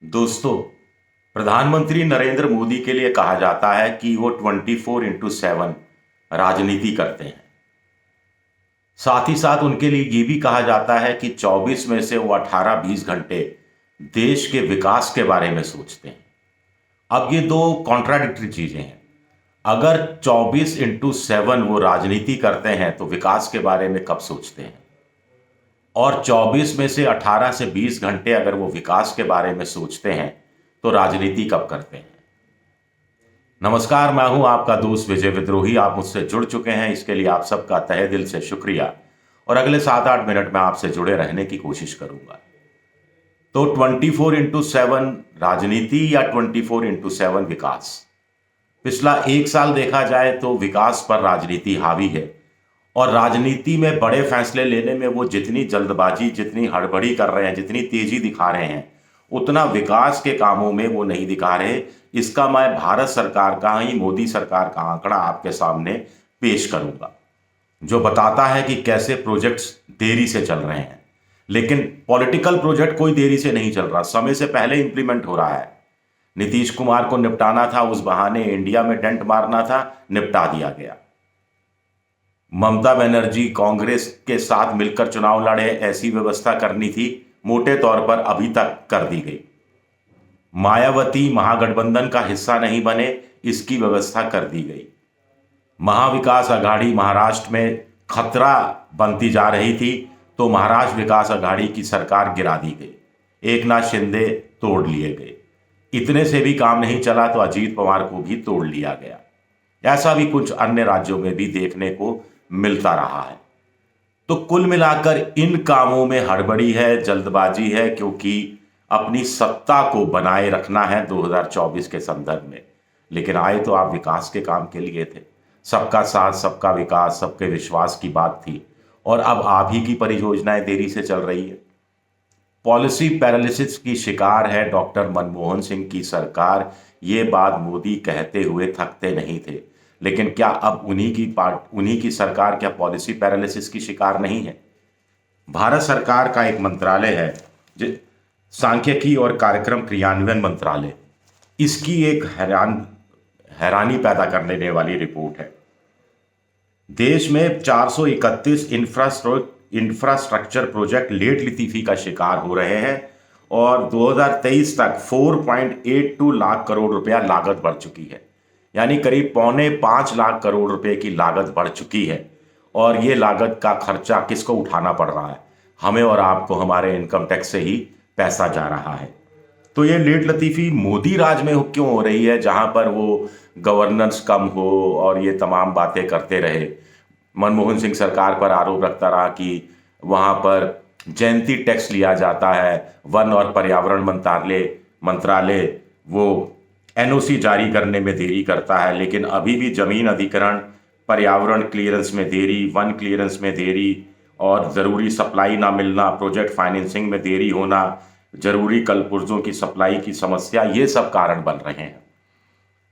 दोस्तों, प्रधानमंत्री नरेंद्र मोदी के लिए कहा जाता है कि वो 24x7 राजनीति करते हैं। साथ ही साथ उनके लिए ये भी कहा जाता है कि 24 में से वो 18-20 घंटे देश के विकास के बारे में सोचते हैं। अब ये दो कॉन्ट्राडिक्टरी चीजें हैं। अगर 24x7 वो राजनीति करते हैं तो विकास के बारे में कब सोचते हैं? और 24 में से 18 से 20 घंटे अगर वो विकास के बारे में सोचते हैं तो राजनीति कब करते हैं? नमस्कार, मैं हूं आपका दोस्त विजय विद्रोही। आप मुझसे जुड़ चुके हैं, इसके लिए आप सबका तहे दिल से शुक्रिया। और अगले 7-8 मिनट में आपसे जुड़े रहने की कोशिश करूंगा। तो 24x7 राजनीति या 24x7 विकास? पिछला एक साल देखा जाए तो विकास पर राजनीति हावी है। और राजनीति में बड़े फैसले लेने में वो जितनी जल्दबाजी, जितनी हड़बड़ी कर रहे हैं, जितनी तेजी दिखा रहे हैं, उतना विकास के कामों में वो नहीं दिखा रहे। इसका मैं भारत सरकार का ही, मोदी सरकार का आंकड़ा आपके सामने पेश करूंगा, जो बताता है कि कैसे प्रोजेक्ट्स देरी से चल रहे हैं। लेकिन पॉलिटिकल प्रोजेक्ट कोई देरी से नहीं चल रहा, समय से पहले इंप्लीमेंट हो रहा है। नीतीश कुमार को निपटाना था, उस बहाने इंडिया में डेंट मारना था, निपटा दिया गया। ममता बनर्जी कांग्रेस के साथ मिलकर चुनाव लड़े, ऐसी व्यवस्था करनी थी, मोटे तौर पर अभी तक कर दी गई। मायावती महागठबंधन का हिस्सा नहीं बने, इसकी व्यवस्था कर दी गई। महाविकास अघाड़ी महाराष्ट्र में खतरा बनती जा रही थी, तो महाराष्ट्र विकास अघाड़ी की सरकार गिरा दी गई। एकनाथ शिंदे तोड़ लिए गए। इतने से भी काम नहीं चला तो अजीत पवार को भी तोड़ लिया गया। ऐसा भी कुछ अन्य राज्यों में भी देखने को मिलता रहा है। तो कुल मिलाकर इन कामों में हड़बड़ी है, जल्दबाजी है, क्योंकि अपनी सत्ता को बनाए रखना है 2024 के संदर्भ में। लेकिन आए तो आप विकास के काम के लिए थे। सबका साथ, सबका विकास, सबके विश्वास की बात थी। और अब आप ही की परियोजनाएं देरी से चल रही है। पॉलिसी पैरालिसिस की शिकार है डॉक्टर मनमोहन सिंह की सरकार। ये बात मोदी कहते हुए थकते नहीं थे। लेकिन क्या अब उन्हीं की सरकार क्या पॉलिसी पैरालिसिस की शिकार नहीं है? भारत सरकार का एक मंत्रालय है, सांख्यिकी और कार्यक्रम क्रियान्वयन मंत्रालय। इसकी एक हैरानी पैदा करने वाली रिपोर्ट है। देश में 431 इंफ्रास्ट्रक्चर प्रोजेक्ट लेट लतीफी का शिकार हो रहे हैं और 2023 तक 4.82 लाख करोड़ रुपया लागत बढ़ चुकी है। यानी करीब 4.25 लाख करोड़ रुपए की लागत बढ़ चुकी है। और ये लागत का खर्चा किसको उठाना पड़ रहा है? हमें और आपको, हमारे इनकम टैक्स से ही पैसा जा रहा है। तो ये लेट लतीफ़ी मोदी राज में क्यों हो रही है, जहां पर वो गवर्नेंस कम हो और ये तमाम बातें करते रहे। मनमोहन सिंह सरकार पर आरोप रखता रहा कि वहां पर जयंती टैक्स लिया जाता है। वन और पर्यावरण मंत्रालय वो एनओसी जारी करने में देरी करता है, लेकिन अभी भी जमीन अधिग्रहण, पर्यावरण क्लियरेंस में देरी, वन क्लियरेंस में देरी और ज़रूरी सप्लाई ना मिलना, प्रोजेक्ट फाइनेंसिंग में देरी होना, जरूरी कल पुर्जों की सप्लाई की समस्या, ये सब कारण बन रहे हैं।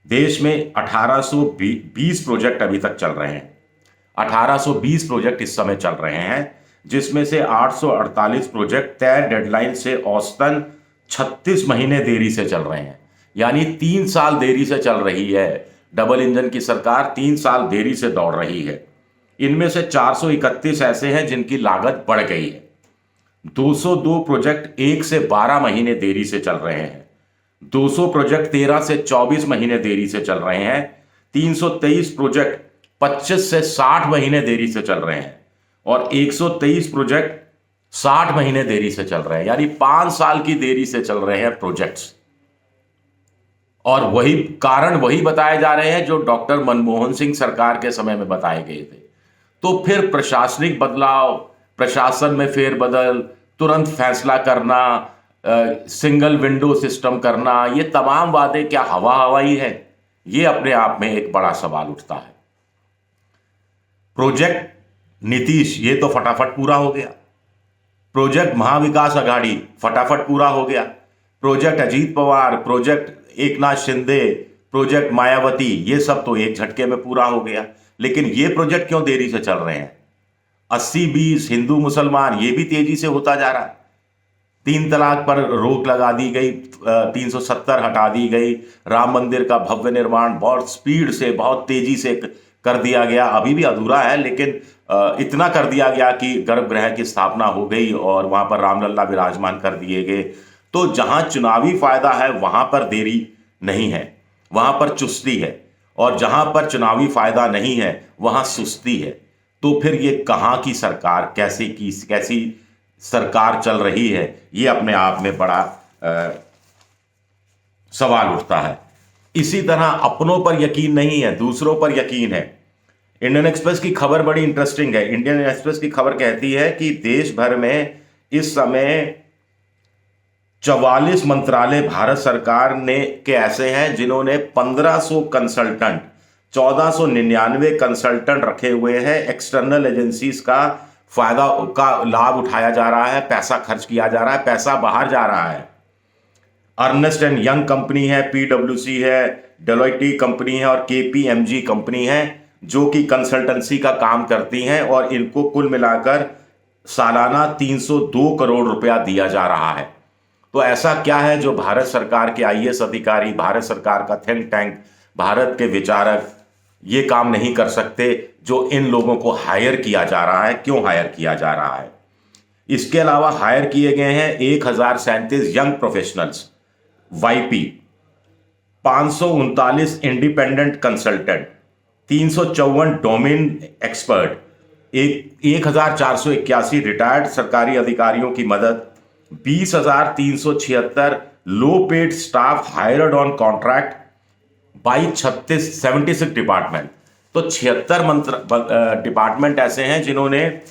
देश में 1820 प्रोजेक्ट अभी तक चल रहे हैं। 1820 प्रोजेक्ट इस समय चल रहे हैं, जिसमें से 848 प्रोजेक्ट तय डेडलाइन से औसतन 36 महीने देरी से चल रहे हैं। यानी 3 साल देरी से चल रही है। डबल इंजन की सरकार 3 साल देरी से दौड़ रही है। इनमें से 431 ऐसे हैं जिनकी लागत बढ़ गई है। 202 प्रोजेक्ट 1 से 12 महीने देरी से चल रहे हैं। 200 प्रोजेक्ट 13 से 24 महीने देरी से चल रहे हैं। 323 प्रोजेक्ट 25 से 60 महीने देरी से चल रहे हैं और 123 प्रोजेक्ट 60 महीने देरी से चल रहे हैं। यानी 5 साल की देरी से चल रहे हैं प्रोजेक्ट्स। और वही कारण वही बताए जा रहे हैं जो डॉक्टर मनमोहन सिंह सरकार के समय में बताए गए थे। तो फिर प्रशासनिक बदलाव, प्रशासन में फेरबदल, तुरंत फैसला करना, सिंगल विंडो सिस्टम करना, ये तमाम वादे क्या हवा हवाई है? ये अपने आप में एक बड़ा सवाल उठता है। प्रोजेक्ट नीतीश ये तो फटाफट पूरा हो गया। प्रोजेक्ट महाविकास अघाड़ी फटाफट पूरा हो गया। Project Ajit Pawar, project Eknath Shinde, project Mayawati, ये सब तो एक झटके में पूरा हो गया। लेकिन ये प्रोजेक्ट क्यों देरी से चल रहे हैं? 80-20 हिंदू मुसलमान, ये भी तेजी से होता जा रहा है। 3 तलाक पर रोक लगा दी गई, 370 हटा दी गई, राम मंदिर का भव्य निर्माण बहुत स्पीड से, बहुत तेजी से कर दिया गया, अभी भी अधूरा है लेकिन इतना कर दिया गया कि गर्भगृह की स्थापना हो गई और वहां पर रामलला विराजमान कर दिए गए। तो जहां चुनावी फायदा है वहां पर देरी नहीं है, वहां पर चुस्ती है, और जहां पर चुनावी फायदा नहीं है वहां सुस्ती है। तो फिर ये कहां की सरकार, कैसी सरकार चल रही है, ये अपने आप में बड़ा सवाल उठता है। इसी तरह अपनों पर यकीन नहीं है, दूसरों पर यकीन है। इंडियन एक्सप्रेस की खबर बड़ी इंटरेस्टिंग है। इंडियन एक्सप्रेस की खबर कहती है कि देश भर में इस समय 44 मंत्रालय भारत सरकार ने के ऐसे हैं जिन्होंने 1500 कंसल्टेंट, 1499 कंसल्टेंट रखे हुए हैं। एक्सटर्नल एजेंसीज का फायदा का लाभ उठाया जा रहा है, पैसा खर्च किया जा रहा है, पैसा बाहर जा रहा है। अर्नेस्ट एंड यंग कंपनी है, पीडब्ल्यूसी है, डेलोइटी कंपनी है और केपीएमजी कंपनी है जो कि कंसल्टेंसी का काम करती हैं, और इनको कुल मिलाकर सालाना 302 करोड़ रुपया दिया जा रहा है। तो ऐसा क्या है जो भारत सरकार के आईएएस अधिकारी, भारत सरकार का थिंक टैंक, भारत के विचारक ये काम नहीं कर सकते जो इन लोगों को हायर किया जा रहा है? क्यों हायर किया जा रहा है? इसके अलावा हायर किए गए हैं 1037 young professionals YP, 539 independent consultant, 354 domain expert, 1481 retired सरकारी अधिकारियों की मदद, 20,376 low paid staff hired on contract by 76 department. तो 76 डिपार्टमेंट ऐसे हैं जिन्होंने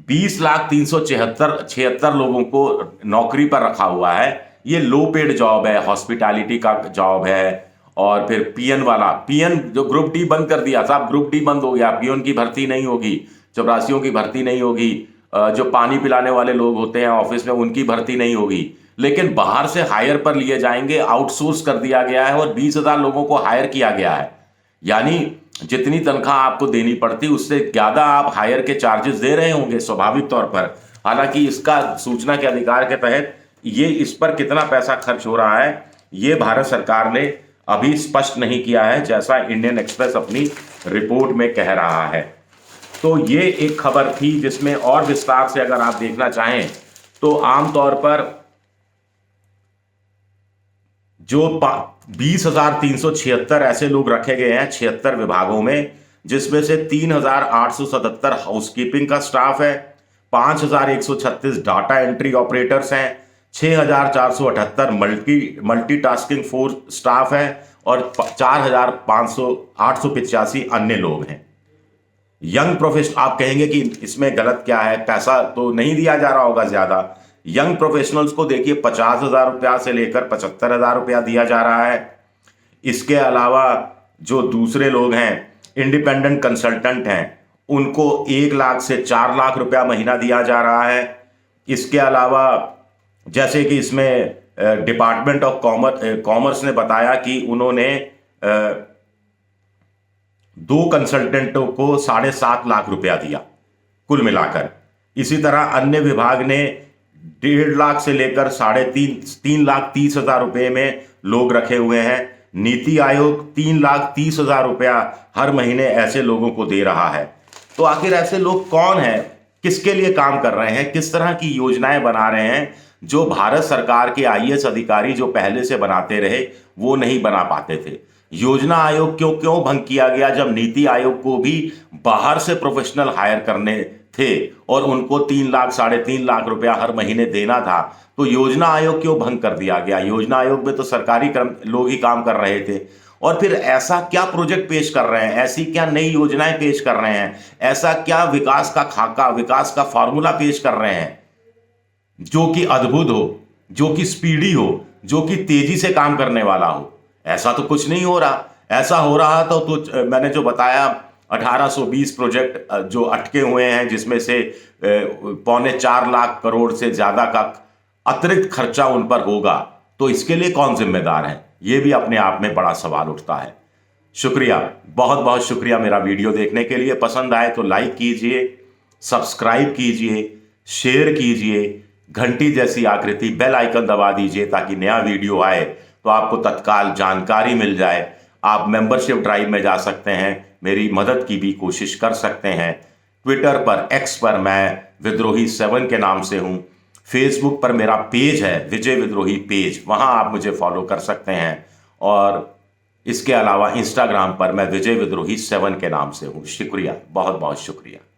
20,376 लोगों को नौकरी पर रखा हुआ है। ये लो पेड जॉब है, हॉस्पिटैलिटी का जॉब है। और फिर पीएन वाला, पीएन जो ग्रुप डी बंद कर दिया साहब, ग्रुप डी बंद हो गया, पीएन की भर्ती नहीं होगी, चपरासियों की भर्ती नहीं होगी, जो पानी पिलाने वाले लोग होते हैं ऑफिस में उनकी भर्ती नहीं होगी, लेकिन बाहर से हायर पर लिए जाएंगे, आउटसोर्स कर दिया गया है और 20,000 लोगों को हायर किया गया है। यानी जितनी तनख्वाह आपको देनी पड़ती उससे ज्यादा आप हायर के चार्जेस दे रहे होंगे स्वाभाविक तौर पर। हालांकि इसका सूचना के अधिकार के तहत ये इस पर कितना पैसा खर्च हो रहा है ये भारत सरकार ने अभी स्पष्ट नहीं किया है, जैसा इंडियन एक्सप्रेस अपनी रिपोर्ट में कह रहा है। तो ये एक खबर थी जिसमें और विस्तार से अगर आप देखना चाहें तो आमतौर पर जो 20,376 ऐसे लोग रखे गए हैं 76 विभागों में, जिसमें से 3,877 हाउसकीपिंग का स्टाफ है, 5,136 डाटा एंट्री ऑपरेटर्स हैं, 6,478 मल्टीटास्किंग फोर्स स्टाफ है और 4,885 अन्य लोग हैं। यंग प्रोफेशनल, आप कहेंगे कि इसमें गलत क्या है, पैसा तो नहीं दिया जा रहा होगा ज्यादा। यंग प्रोफेशनल्स को देखिए 50,000 रुपया से लेकर 75,000 रुपया दिया जा रहा है। इसके अलावा जो दूसरे लोग हैं इंडिपेंडेंट कंसल्टेंट हैं उनको 1 लाख से 4 लाख रुपया महीना दिया जा रहा है। इसके अलावा जैसे कि इसमें डिपार्टमेंट ऑफ कॉमर्स ने बताया कि उन्होंने 2 कंसल्टेंटों को 7.5 लाख रुपया दिया कुल मिलाकर। इसी तरह अन्य विभाग ने 1.5 लाख से लेकर 3,30,000 रुपये में लोग रखे हुए हैं। नीति आयोग 3,30,000 रुपया हर महीने ऐसे लोगों को दे रहा है। तो आखिर ऐसे लोग कौन हैं, किसके लिए काम कर रहे हैं, किस तरह की योजनाएं बना रहे हैं जो भारत सरकार के आईएएस अधिकारी जो पहले से बनाते रहे वो नहीं बना पाते थे। योजना आयोग क्यों भंग किया गया जब नीति आयोग को भी बाहर से प्रोफेशनल हायर करने थे और उनको 3 लाख 3.5 लाख रुपया हर महीने देना था, तो योजना आयोग क्यों भंग कर दिया गया? योजना आयोग में तो सरकारी लोग ही काम कर रहे थे। और फिर ऐसा क्या प्रोजेक्ट पेश कर रहे हैं, ऐसी क्या नई योजनाएं पेश कर रहे हैं, ऐसा क्या विकास का खाका, विकास का फॉर्मूला पेश कर रहे हैं जो कि अद्भुत हो, जो कि स्पीडी हो, जो कि तेजी से काम करने वाला हो? ऐसा तो कुछ नहीं हो रहा। ऐसा हो रहा तो मैंने जो बताया 1820 प्रोजेक्ट जो अटके हुए हैं जिसमें से 3.25 लाख करोड़ से ज्यादा का अतिरिक्त खर्चा उन पर होगा, तो इसके लिए कौन जिम्मेदार है? ये भी अपने आप में बड़ा सवाल उठता है। शुक्रिया, बहुत बहुत शुक्रिया मेरा वीडियो देखने के लिए। पसंद आए तो लाइक कीजिए, सब्सक्राइब कीजिए, शेयर कीजिए, घंटी जैसी आकृति बेल आइकन दबा दीजिए ताकि नया वीडियो आए तो आपको तत्काल जानकारी मिल जाए। आप मेंबरशिप ड्राइव में जा सकते हैं, मेरी मदद की भी कोशिश कर सकते हैं। ट्विटर पर, एक्स पर मैं विद्रोही 7 के नाम से हूं। फेसबुक पर मेरा पेज है विजय विद्रोही पेज, वहां आप मुझे फॉलो कर सकते हैं। और इसके अलावा इंस्टाग्राम पर मैं विजय विद्रोही 7 के नाम से हूं। शुक्रिया, बहुत बहुत शुक्रिया।